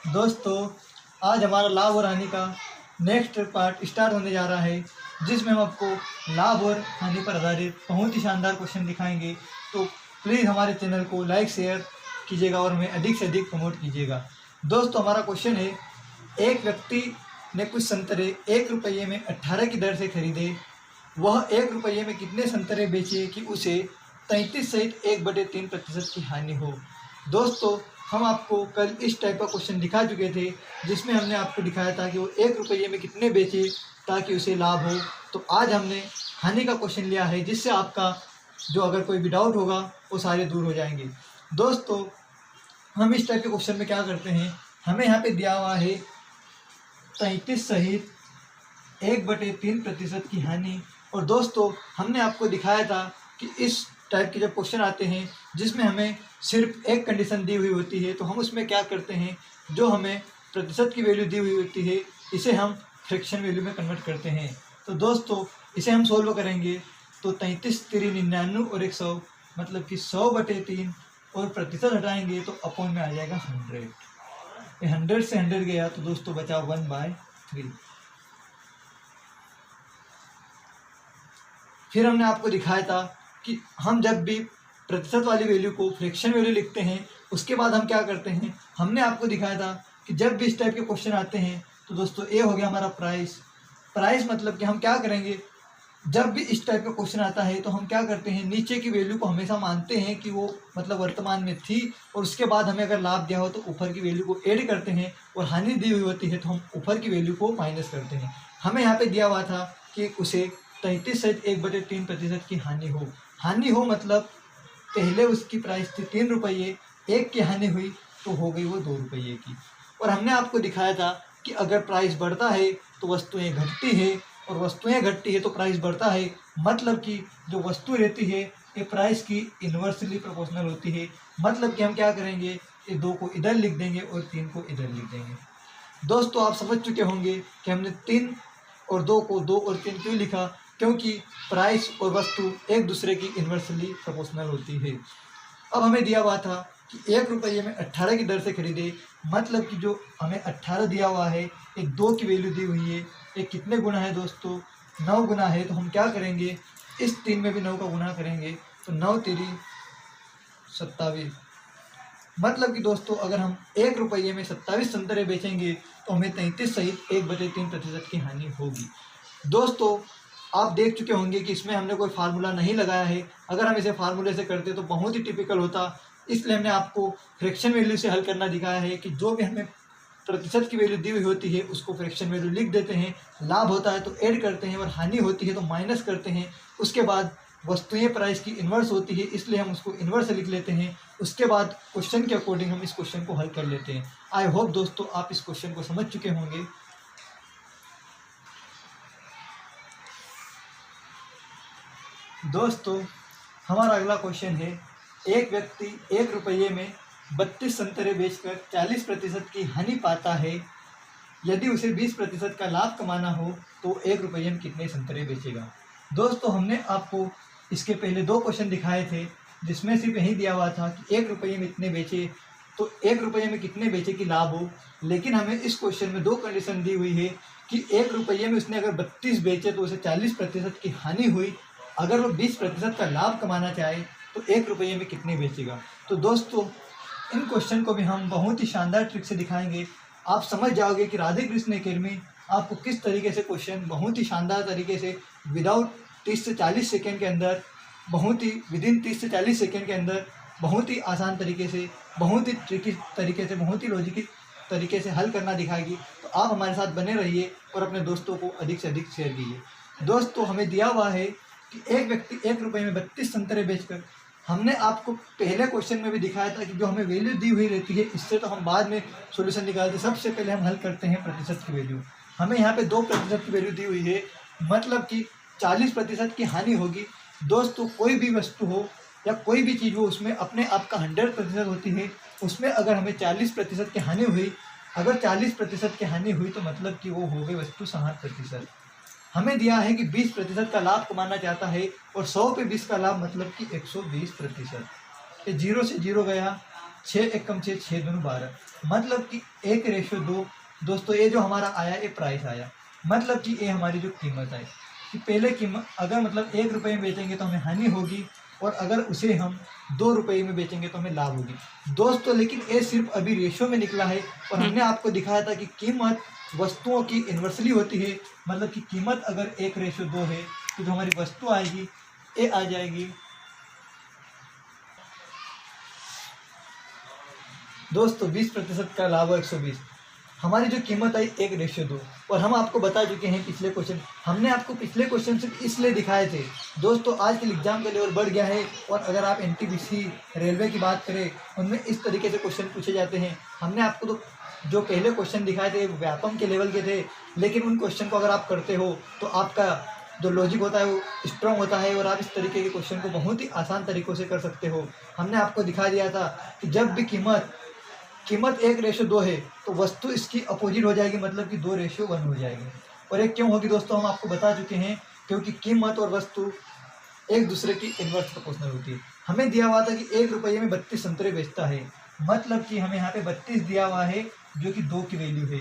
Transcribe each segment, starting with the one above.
दोस्तों, आज हमारा लाभ और हानि का नेक्स्ट पार्ट स्टार्ट होने जा रहा है, जिसमें हम आपको लाभ और हानि पर आधारित बहुत ही शानदार क्वेश्चन दिखाएंगे। तो प्लीज़ हमारे चैनल को लाइक शेयर कीजिएगा और हमें अधिक से अधिक प्रमोट कीजिएगा। दोस्तों, हमारा क्वेश्चन है, एक व्यक्ति ने कुछ संतरे 1 रुपये में 18 की दर से खरीदे। वह 1 रुपये में कितने संतरे बेचे कि उसे 33 सहित 1/3% की हानि हो। दोस्तों, हम आपको कल इस टाइप का क्वेश्चन दिखा चुके थे, जिसमें हमने आपको दिखाया था कि वो 1 रुपये में कितने बेचे ताकि उसे लाभ हो। तो आज हमने हानि का क्वेश्चन लिया है, जिससे आपका जो अगर कोई भी डाउट होगा वो सारे दूर हो जाएंगे। दोस्तों, हम इस टाइप के क्वेश्चन में क्या करते हैं, हमें यहाँ पे दिया हुआ है 33 सहित 1/3% की हानि। और दोस्तों, हमने आपको दिखाया था कि इस टाइप के जब क्वेश्चन आते हैं जिसमें हमें सिर्फ एक कंडीशन दी हुई होती है, तो हम उसमें क्या करते हैं, जो हमें प्रतिशत की वैल्यू दी हुई होती है इसे हम फ्रैक्शन वैल्यू में कन्वर्ट करते हैं। तो दोस्तों, इसे हम सोल्व करेंगे तो 33 3 99 और 100 मतलब कि 100/3 और प्रतिशत हटाएंगे तो अपॉन में आ जाएगा 100। 100 से 100 गया तो दोस्तों बचा 1/3। फिर हमने आपको दिखाया था कि हम जब भी प्रतिशत वाली वैल्यू को फ्रैक्शन वैल्यू लिखते हैं, उसके बाद हम क्या करते हैं, हमने आपको दिखाया था कि जब भी इस टाइप के क्वेश्चन आते हैं तो दोस्तों ए हो गया हमारा प्राइस मतलब कि हम क्या करेंगे, जब भी इस टाइप का क्वेश्चन आता है तो हम क्या करते हैं, नीचे की वैल्यू को हमेशा मानते हैं कि वो मतलब वर्तमान में थी, और उसके बाद हमें अगर लाभ दिया हो तो ऊपर की वैल्यू को ऐड करते हैं, और हानि दी हुई होती है तो हम ऊपर की वैल्यू को माइनस करते हैं। हमें यहाँ पे दिया हुआ था कि उसे 33 सहित 1/3% की हानि हो मतलब पहले उसकी प्राइस थी 3 रुपये, 1 की हानि हुई तो हो गई वो 2 रुपये की। और हमने आपको दिखाया था कि अगर प्राइस बढ़ता है तो वस्तुएं घटती है, और वस्तुएं घटती है तो प्राइस बढ़ता है, मतलब कि जो वस्तु रहती है ये प्राइस की इन्वर्सली प्रोपोर्शनल होती है। मतलब कि हम क्या करेंगे, ये 2 को इधर लिख देंगे और 3 को इधर लिख देंगे। दोस्तों, आप समझ चुके होंगे कि हमने 3 और 2 को 2 और 3 क्यों लिखा, क्योंकि प्राइस और वस्तु एक दूसरे की इन्वर्सली प्रोपोर्शनल होती है। अब हमें दिया हुआ था कि 1 रुपये में 18 की दर से खरीदे, मतलब कि जो हमें 18 दिया हुआ है, एक 2 की वैल्यू दी हुई है, ये कितने गुना है दोस्तों, 9 गुना है। तो हम क्या करेंगे, इस 3 में भी 9 का गुना करेंगे तो 9 3 27। मतलब कि दोस्तों, अगर हम 1 रुपये में 27 संतरे बेचेंगे तो हमें 33 सहित 1/3% की हानि होगी। दोस्तों, आप देख चुके होंगे कि इसमें हमने कोई फार्मूला नहीं लगाया है। अगर हम इसे फार्मूले से करते तो बहुत ही टिपिकल होता, इसलिए हमने आपको फ्रैक्शन वैल्यू से हल करना दिखाया है कि जो भी हमें प्रतिशत की वैल्यू दी हुई होती है उसको फ्रैक्शन वैल्यू लिख देते हैं, लाभ होता है तो ऐड करते हैं और हानि होती है तो माइनस करते हैं। उसके बाद वस्तुएं प्राइस की इन्वर्स होती है, इसलिए हम उसको इन्वर्स लिख लेते हैं। उसके बाद क्वेश्चन के अकॉर्डिंग हम इस क्वेश्चन को हल कर लेते हैं। आई होप दोस्तों आप इस क्वेश्चन को समझ चुके होंगे। दोस्तों, हमारा अगला क्वेश्चन है, एक व्यक्ति 1 रुपये में 32 संतरे बेचकर 40% की हानि पाता है। यदि उसे 20% का लाभ कमाना हो तो 1 रुपये में कितने संतरे बेचेगा। दोस्तों, हमने आपको इसके पहले 2 क्वेश्चन दिखाए थे, जिसमें सिर्फ यही दिया हुआ था कि 1 रुपये में इतने बेचे, तो 1 रुपये में कितने बेचे कि लाभ हो। लेकिन हमें इस क्वेश्चन में 2 कंडीशन दी हुई है कि 1 रुपये में उसने अगर 32 बेचे तो उसे 40% की हानि हुई। अगर वो 20% का लाभ कमाना चाहे तो 1 रुपये में कितने बेचेगा। तो दोस्तों, इन क्वेश्चन को भी हम बहुत ही शानदार ट्रिक से दिखाएंगे। आप समझ जाओगे कि राधे कृष्ण अकेडमी आपको किस तरीके से क्वेश्चन बहुत ही शानदार तरीके से विदाउट 30 से 40 सेकेंड के अंदर, बहुत ही विदिन 30 से 40 सेकेंड के अंदर बहुत ही आसान तरीके से, बहुत ही ट्रिकी तरीके से, बहुत ही लॉजिकल तरीके से हल करना दिखाएगी। तो आप हमारे साथ बने रहिए और अपने दोस्तों को अधिक से अधिक शेयर कीजिए। दोस्तों, हमें दिया हुआ है कि एक व्यक्ति 1 रुपये में 32 संतरे बेचकर, हमने आपको पहले क्वेश्चन में भी दिखाया था कि जो हमें वैल्यू दी हुई रहती है इससे तो हम बाद में सॉल्यूशन निकालते, सबसे पहले हम हल करते हैं प्रतिशत की वैल्यू। हमें यहाँ पे 2% की वैल्यू दी हुई है, मतलब कि 40% की हानि होगी। दोस्तों, कोई भी वस्तु हो या कोई भी चीज़ हो, उसमें अपने आप का 100% होती है। उसमें अगर हमें 40% की हानि हुई, अगर 40% की हानि हुई तो मतलब कि वो हो गई वस्तु 60%। हमें दिया है कि 20% का लाभ कमाना चाहता है, और 100 पे 20 का लाभ मतलब कि 120%। ये 0 से 0 गया, 6 1 कम 6 6 दूनी 12, मतलब कि 1:2। दोस्तों ये जो हमारा आया ये प्राइस आया, मतलब कि ये हमारी जो कीमत आई कि पहले कीमत अगर मतलब 1 रुपये में बेचेंगे तो हमें हानि होगी, और अगर उसे हम 2 रुपये में बेचेंगे तो हमें लाभ होगी। दोस्तों लेकिन ये सिर्फ अभी रेशो में निकला है, और हमने आपको दिखाया था कि कीमत वस्तुओं की इन्वर्सली होती है, मतलब कि कीमत अगर 1:2 है तो जो हमारी वस्तु आएगी ये आ जाएगी दोस्तों 20% का लाभ 120। हमारी जो कीमत आई 1:2। और हम आपको बता चुके हैं पिछले क्वेश्चन, हमने आपको पिछले क्वेश्चन सिर्फ इसलिए दिखाए थे दोस्तों, आजकल एग्जाम का लेवल बढ़ गया है, और अगर आप एनटीपीसी रेलवे की बात करें उनमें इस तरीके से क्वेश्चन पूछे जाते हैं। हमने आपको तो जो पहले क्वेश्चन दिखाए थे व्यापम के लेवल के थे, लेकिन उन क्वेश्चन को अगर आप करते हो तो आपका जो लॉजिक होता है वो स्ट्रॉन्ग होता है, और आप इस तरीके के क्वेश्चन को बहुत ही आसान तरीक़ों से कर सकते हो। हमने आपको दिखा दिया था कि जब भी कीमत 1:2 है तो वस्तु इसकी अपोजिट हो जाएगी, मतलब कि 2:1 हो जाएगी। और एक क्यों होगी दोस्तों, हम आपको बता चुके हैं, क्योंकि कीमत और वस्तु एक दूसरे की इन्वर्स प्रोपोर्शनल होती है। हमें दिया हुआ था कि 1 रुपये में 32 संतरे बेचता है, मतलब कि हमें यहाँ पे 32 दिया हुआ है जो कि 2 की वैल्यू है,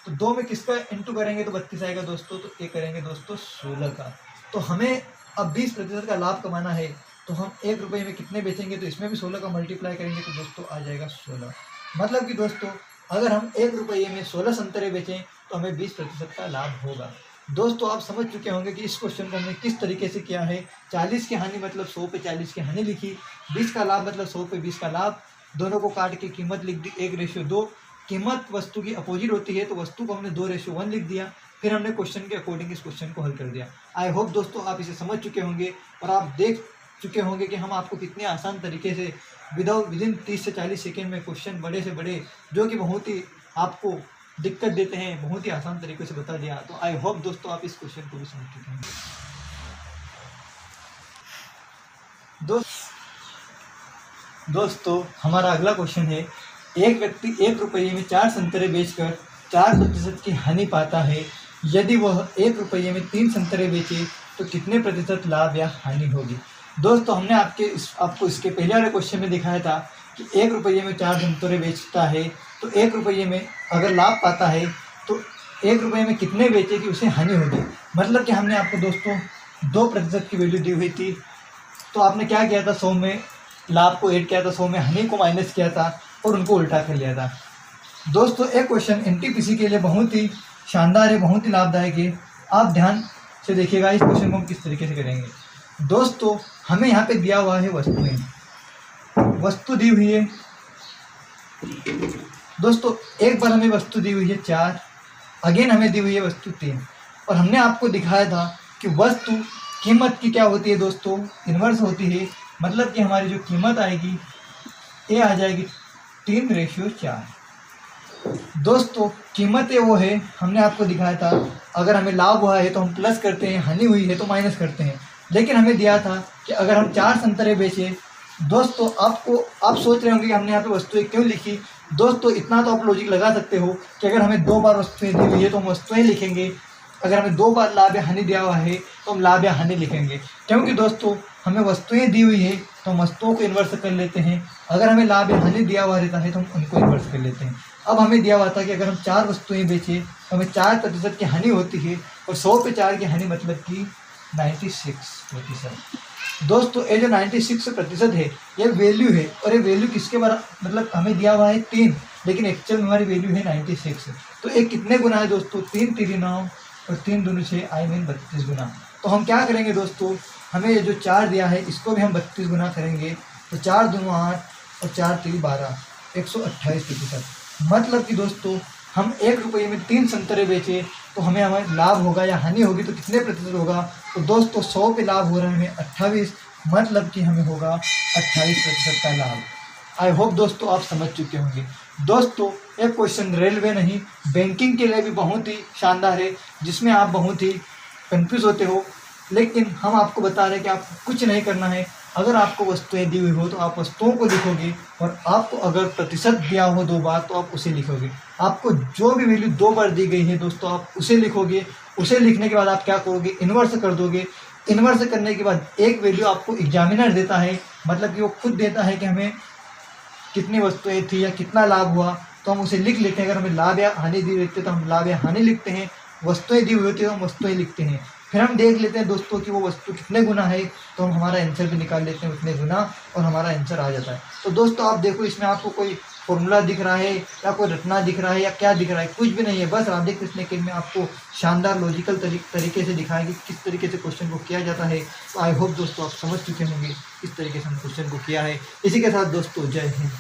तो 2 में किसका इंटू करेंगे तो 32 आएगा दोस्तों, तो ये करेंगे दोस्तों 16 का। तो हमें अब 20% का लाभ कमाना है, तो हम 1 रुपये में कितने बेचेंगे, तो इसमें भी 16 का मल्टीप्लाई करेंगे तो दोस्तों आ जाएगा 16। मतलब कि दोस्तों अगर हम 1 रुपये में 16 संतरे बेचें तो हमें 20% का लाभ होगा। दोस्तों आप समझ चुके होंगे कि इस क्वेश्चन को हमने किस तरीके से किया है। 40 की हानि मतलब 100 पे 40 की हानि लिखी, 20 का लाभ मतलब 100 पे 20 का लाभ, दोनों को काट के कीमत लिख दी 1:2। कीमत वस्तु की अपोजिट होती है तो वस्तु को हमने 2:1 लिख दिया, फिर हमने क्वेश्चन के अकॉर्डिंग इस क्वेश्चन को हल कर दिया। आई होप दोस्तों आप इसे समझ चुके होंगे, और आप देख चुके होंगे कि हम आपको कितने आसान तरीके से विदिन 30 से 40 सेकेंड में क्वेश्चन बड़े से बड़े जो कि बहुत ही आपको दिक्कत देते हैं बहुत ही आसान तरीके से बता दिया। तो आई होप दोस्तों आप इस क्वेश्चन को भी समझ चुके हैं। दोस्तों हमारा अगला क्वेश्चन है, एक व्यक्ति 1 रुपये में 4 संतरे बेचकर 4% की हानि पाता है। यदि वह 1 रुपये में 3 संतरे बेचे तो कितने प्रतिशत लाभ या हानि होगी। दोस्तों हमने आपको इसके पहले वाले क्वेश्चन में दिखाया था कि 1 रुपये में 4 संतरे बेचता है तो 1 रुपये में अगर लाभ पाता है तो 1 रुपये में कितने बेचे कि उसे हानि होगी। मतलब कि हमने आपको दोस्तों 2% की वैल्यू दी हुई थी, तो आपने क्या किया था, 100 में लाभ को ऐड किया था, 100 में हानि को माइनस किया था और उनको उल्टा कर लिया था। दोस्तों एक क्वेश्चन एनटीपीसी के लिए बहुत ही शानदार है, बहुत ही लाभदायक है। आप ध्यान से देखिएगा इस क्वेश्चन को हम किस तरीके से करेंगे। दोस्तों हमें यहाँ पे दिया हुआ है वस्तु दी हुई है। दोस्तों एक बार हमें वस्तु दी हुई है 4, अगेन हमें दी हुई है वस्तु 3, और हमने आपको दिखाया था कि वस्तु कीमत की क्या होती है दोस्तों, इन्वर्स होती है। मतलब कि हमारी जो कीमत आएगी ये आ जाएगी 3:4। दोस्तों कीमत वो है, हमने आपको दिखाया था अगर हमें लाभ हुआ है तो हम प्लस करते हैं, हानि हुई है तो माइनस करते हैं। लेकिन हमें दिया था कि अगर हम 4 संतरे बेचें, दोस्तों आप सोच रहे होंगे कि हमने यहाँ पे वस्तुएं क्यों लिखी। दोस्तों इतना तो आप लॉजिक लगा सकते हो कि अगर हमें 2 बार वस्तुएं दी हुई है तो हम वस्तुएं लिखेंगे, अगर हमें 2 बार लाभ या हानि दिया हुआ है तो हम लाभ या हानि लिखेंगे। क्योंकि दोस्तों हमें वस्तुएं दी हुई है तो हम वस्तुओं को इन्वर्स कर लेते हैं, अगर हमें लाभ या हानि दिया हुआ रहता है तो हम उनको इन्वर्स कर लेते हैं। अब हमें दिया हुआ था कि अगर हम 4 वस्तुएं बेचें तो हमें 4% की हानि होती है, और 100 पे 4 की हानि मतलब कि 96%। दोस्तों ये जो 96% है ये वैल्यू है, और ये वैल्यू किसके बराबर, मतलब हमें दिया हुआ है 3, लेकिन एक्चुअल में हमारी वैल्यू है 96। तो ये कितने गुना है दोस्तों, 3 3 9 और 3 2 6 आई मीन 32 गुना। तो हम क्या करेंगे दोस्तों, हमें ये जो 4 दिया है इसको भी हम 32 गुना करेंगे, तो 4 2 8 और 4 3 12, 128%। मतलब कि दोस्तों हम 1 रुपये में 3 संतरे बेचे तो हमें लाभ होगा या हानि होगी तो कितने प्रतिशत होगा। तो दोस्तों 100 पे लाभ हो रहा है हमें 28, मतलब कि हमें होगा 28% का लाभ। आई होप दोस्तों आप समझ चुके होंगे। दोस्तों ये क्वेश्चन रेलवे नहीं बैंकिंग के लिए भी बहुत ही शानदार है, जिसमें आप बहुत ही कंफ्यूज होते हो, लेकिन हम आपको बता रहे हैं कि आपको कुछ नहीं करना है। अगर आपको वस्तुएं दी हुई हो तो आप वस्तुओं को लिखोगे, और आपको अगर प्रतिशत दिया हो 2 बार तो आप उसे लिखोगे। आपको जो भी वैल्यू 2 बार दी गई है दोस्तों आप उसे लिखोगे। उसे लिखने के बाद आप क्या करोगे, इन्वर्स कर दोगे। इन्वर्स करने के बाद एक वैल्यू आपको एग्जामिनर देता है, मतलब कि वो खुद देता है कि हमें कितनी वस्तुएं थी या कितना लाभ हुआ, तो हम उसे लिख लेते हैं। अगर हमें लाभ या हानि दी रहती है तो हम लाभ या हानि लिखते हैं, वस्तुएं दी हुई होती है तो हम वस्तुएं लिखते हैं। फिर हम देख लेते हैं दोस्तों कि वो वस्तु कितने गुना है, तो हम हमारा आंसर भी निकाल लेते हैं उतने गुना और हमारा आंसर आ जाता है। तो दोस्तों आप देखो इसमें आपको कोई फॉर्मूला दिख रहा है या कोई रटना दिख रहा है या क्या दिख रहा है, कुछ भी नहीं है। बस राधे कृष्ण के में आपको शानदार लॉजिकल तरीके से दिखाएंगे किस तरीके से क्वेश्चन को किया जाता है। तो आई होप दोस्तों आप समझ चुके होंगे किस तरीके से हम क्वेश्चन को किया है। इसी के साथ दोस्तों जय हिंद।